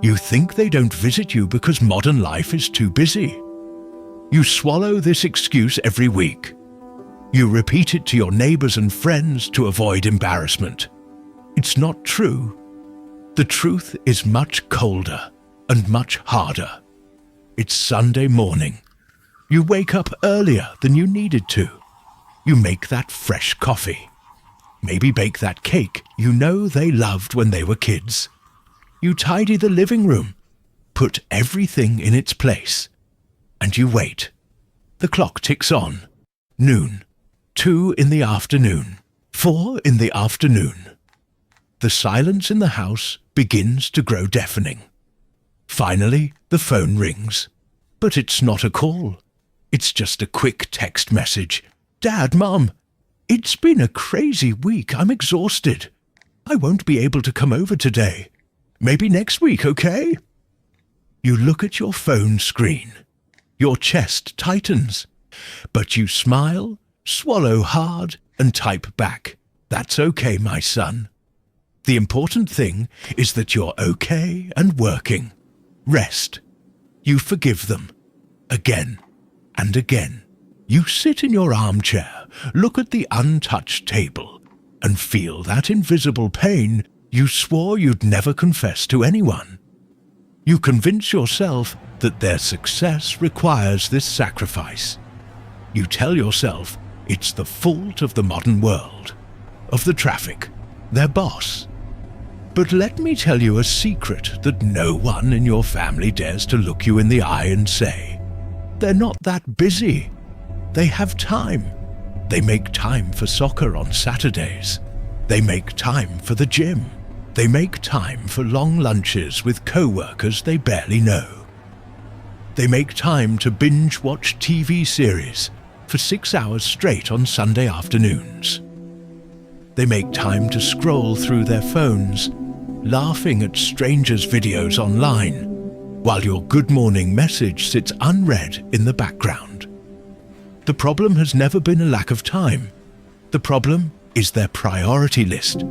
You think they don't visit you because modern life is too busy. You swallow this excuse every week. You repeat it to your neighbors and friends to avoid embarrassment. It's not true. The truth is much colder and much harder. It's Sunday morning. You wake up earlier than you needed to. You make that fresh coffee. Maybe bake that cake you know they loved when they were kids. You tidy the living room, put everything in its place, and you wait. The clock ticks on. Noon, 2 in the afternoon, 4 in the afternoon. The silence in the house begins to grow deafening. Finally, the phone rings. But it's not a call. It's just a quick text message. Dad, Mum, it's been a crazy week. I'm exhausted. I won't be able to come over today. Maybe next week, okay? You look at your phone screen. Your chest tightens. But you smile, swallow hard, and type back. That's okay, my son. The important thing is that you're okay and working. Rest. You forgive them. Again and again. You sit in your armchair, look at the untouched table, and feel that invisible pain you swore you'd never confess to anyone. You convince yourself that their success requires this sacrifice. You tell yourself it's the fault of the modern world, of the traffic, their boss. But let me tell you a secret that no one in your family dares to look you in the eye and say. They're not that busy. They have time. They make time for soccer on Saturdays. They make time for the gym. They make time for long lunches with co-workers they barely know. They make time to binge-watch TV series for 6 hours straight on Sunday afternoons. They make time to scroll through their phones, laughing at strangers' videos online, while your good morning message sits unread in the background. The problem has never been a lack of time. The problem is their priority list.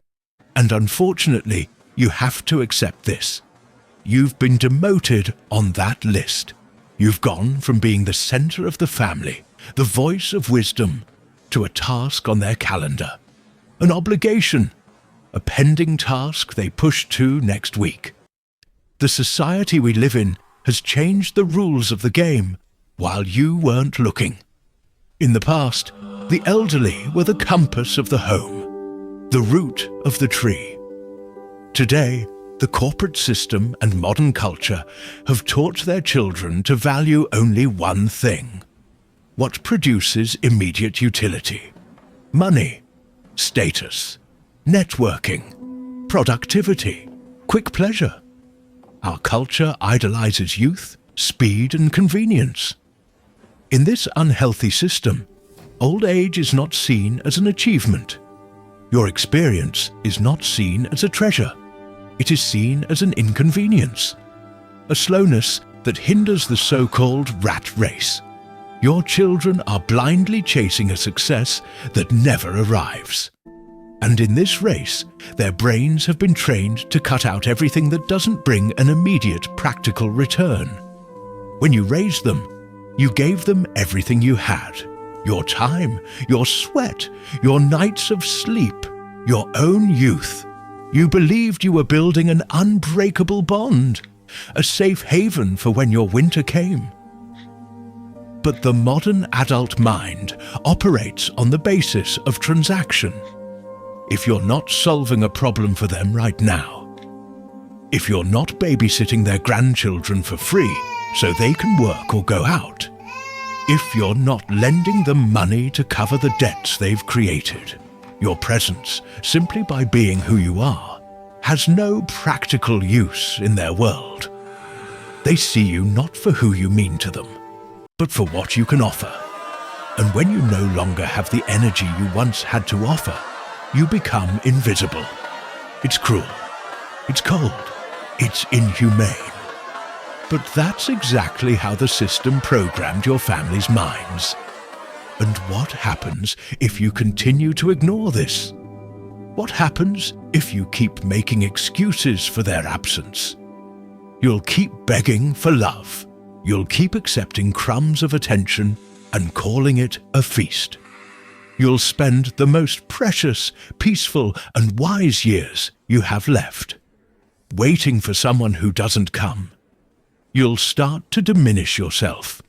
And unfortunately, you have to accept this. You've been demoted on that list. You've gone from being the center of the family, the voice of wisdom, to a task on their calendar, an obligation, a pending task they push to next week. The society we live in has changed the rules of the game while you weren't looking. In the past, the elderly were the compass of the home, the root of the tree. Today, the corporate system and modern culture have taught their children to value only one thing: what produces immediate utility. Money, status, networking, productivity, quick pleasure. Our culture idolizes youth, speed, and convenience. In this unhealthy system, old age is not seen as an achievement. Your experience is not seen as a treasure. It is seen as an inconvenience, a slowness that hinders the so-called rat race. Your children are blindly chasing a success that never arrives. And in this race, their brains have been trained to cut out everything that doesn't bring an immediate practical return. When you raised them, you gave them everything you had: your time, your sweat, your nights of sleep, your own youth. You believed you were building an unbreakable bond, a safe haven for when your winter came. But the modern adult mind operates on the basis of transaction. If you're not solving a problem for them right now, if you're not babysitting their grandchildren for free so they can work or go out, if you're not lending them money to cover the debts they've created, your presence, simply by being who you are, has no practical use in their world. They see you not for who you mean to them, but for what you can offer. And when you no longer have the energy you once had to offer, you become invisible. It's cruel. It's cold. It's inhumane. But that's exactly how the system programmed your family's minds. And what happens if you continue to ignore this? What happens if you keep making excuses for their absence? You'll keep begging for love. You'll keep accepting crumbs of attention and calling it a feast. You'll spend the most precious, peaceful, and wise years you have left, waiting for someone who doesn't come. You'll start to diminish yourself.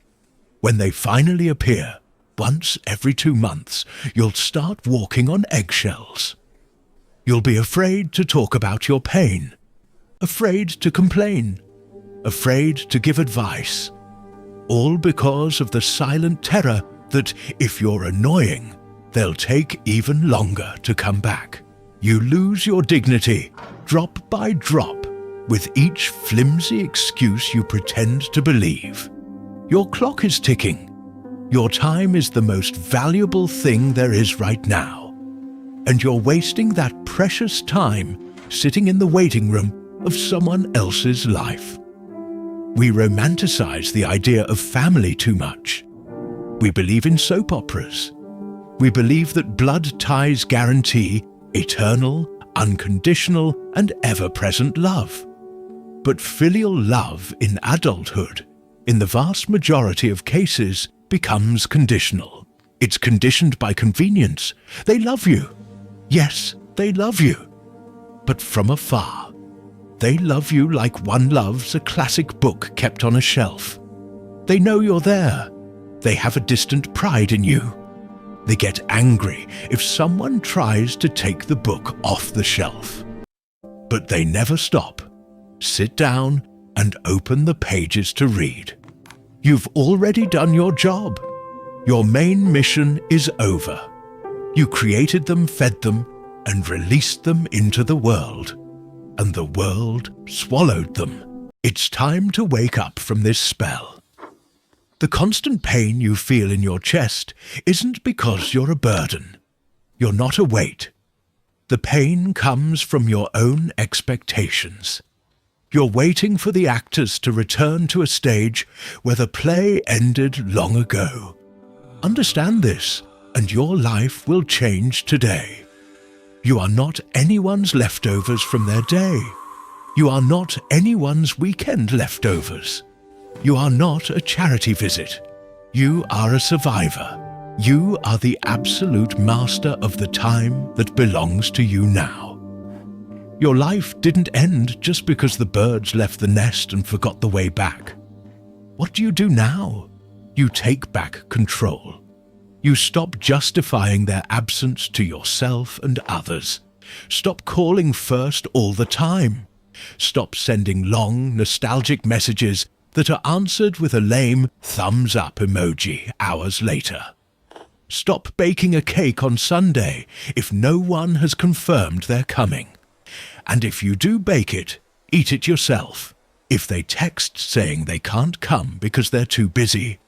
When they finally appear, once every 2 months, you'll start walking on eggshells. You'll be afraid to talk about your pain, afraid to complain, afraid to give advice, all because of the silent terror that if you're annoying, they'll take even longer to come back. You lose your dignity, drop by drop, with each flimsy excuse you pretend to believe. Your clock is ticking. Your time is the most valuable thing there is right now. And you're wasting that precious time sitting in the waiting room of someone else's life. We romanticize the idea of family too much. We believe in soap operas. We believe that blood ties guarantee eternal, unconditional, and ever-present love. But filial love in adulthood, in the vast majority of cases, becomes conditional. It's conditioned by convenience. They love you. Yes, they love you. But from afar. They love you like one loves a classic book kept on a shelf. They know you're there. They have a distant pride in you. They get angry if someone tries to take the book off the shelf. But they never stop. Sit down and open the pages to read. You've already done your job. Your main mission is over. You created them, fed them, and released them into the world. And the world swallowed them. It's time to wake up from this spell. The constant pain you feel in your chest isn't because you're a burden. You're not a weight. The pain comes from your own expectations. You're waiting for the actors to return to a stage where the play ended long ago. Understand this, and your life will change today. You are not anyone's leftovers from their day. You are not anyone's weekend leftovers. You are not a charity visit. You are a survivor. You are the absolute master of the time that belongs to you now. Your life didn't end just because the birds left the nest and forgot the way back. What do you do now? You take back control. You stop justifying their absence to yourself and others. Stop calling first all the time. Stop sending long, nostalgic messages that are answered with a lame thumbs up emoji hours later. Stop baking a cake on Sunday if no one has confirmed they're coming. And if you do bake it, eat it yourself. If they text saying they can't come because they're too busy.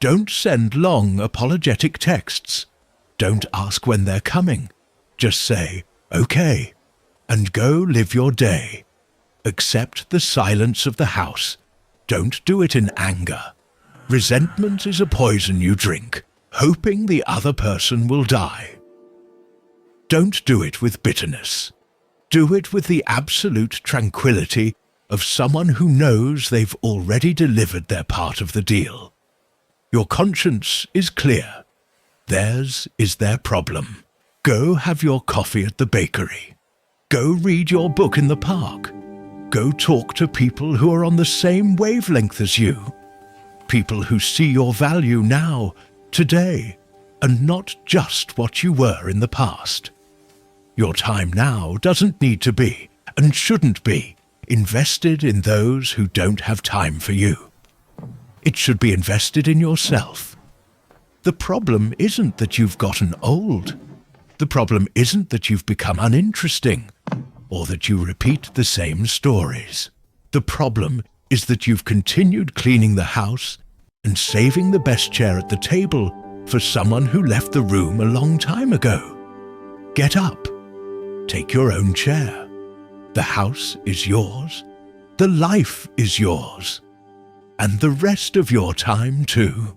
Don't send long apologetic texts. Don't ask when they're coming. Just say, okay, and go live your day. Accept the silence of the house. Don't do it in anger. Resentment is a poison you drink, hoping the other person will die. Don't do it with bitterness. Do it with the absolute tranquility of someone who knows they've already delivered their part of the deal. Your conscience is clear. Theirs is their problem. Go have your coffee at the bakery. Go read your book in the park. Go talk to people who are on the same wavelength as you. People who see your value now, today, and not just what you were in the past. Your time now doesn't need to be, and shouldn't be, invested in those who don't have time for you. It should be invested in yourself. The problem isn't that you've gotten old. The problem isn't that you've become uninteresting, or that you repeat the same stories. The problem is that you've continued cleaning the house and saving the best chair at the table for someone who left the room a long time ago. Get up. Take your own chair. The house is yours. The life is yours. And the rest of your time too.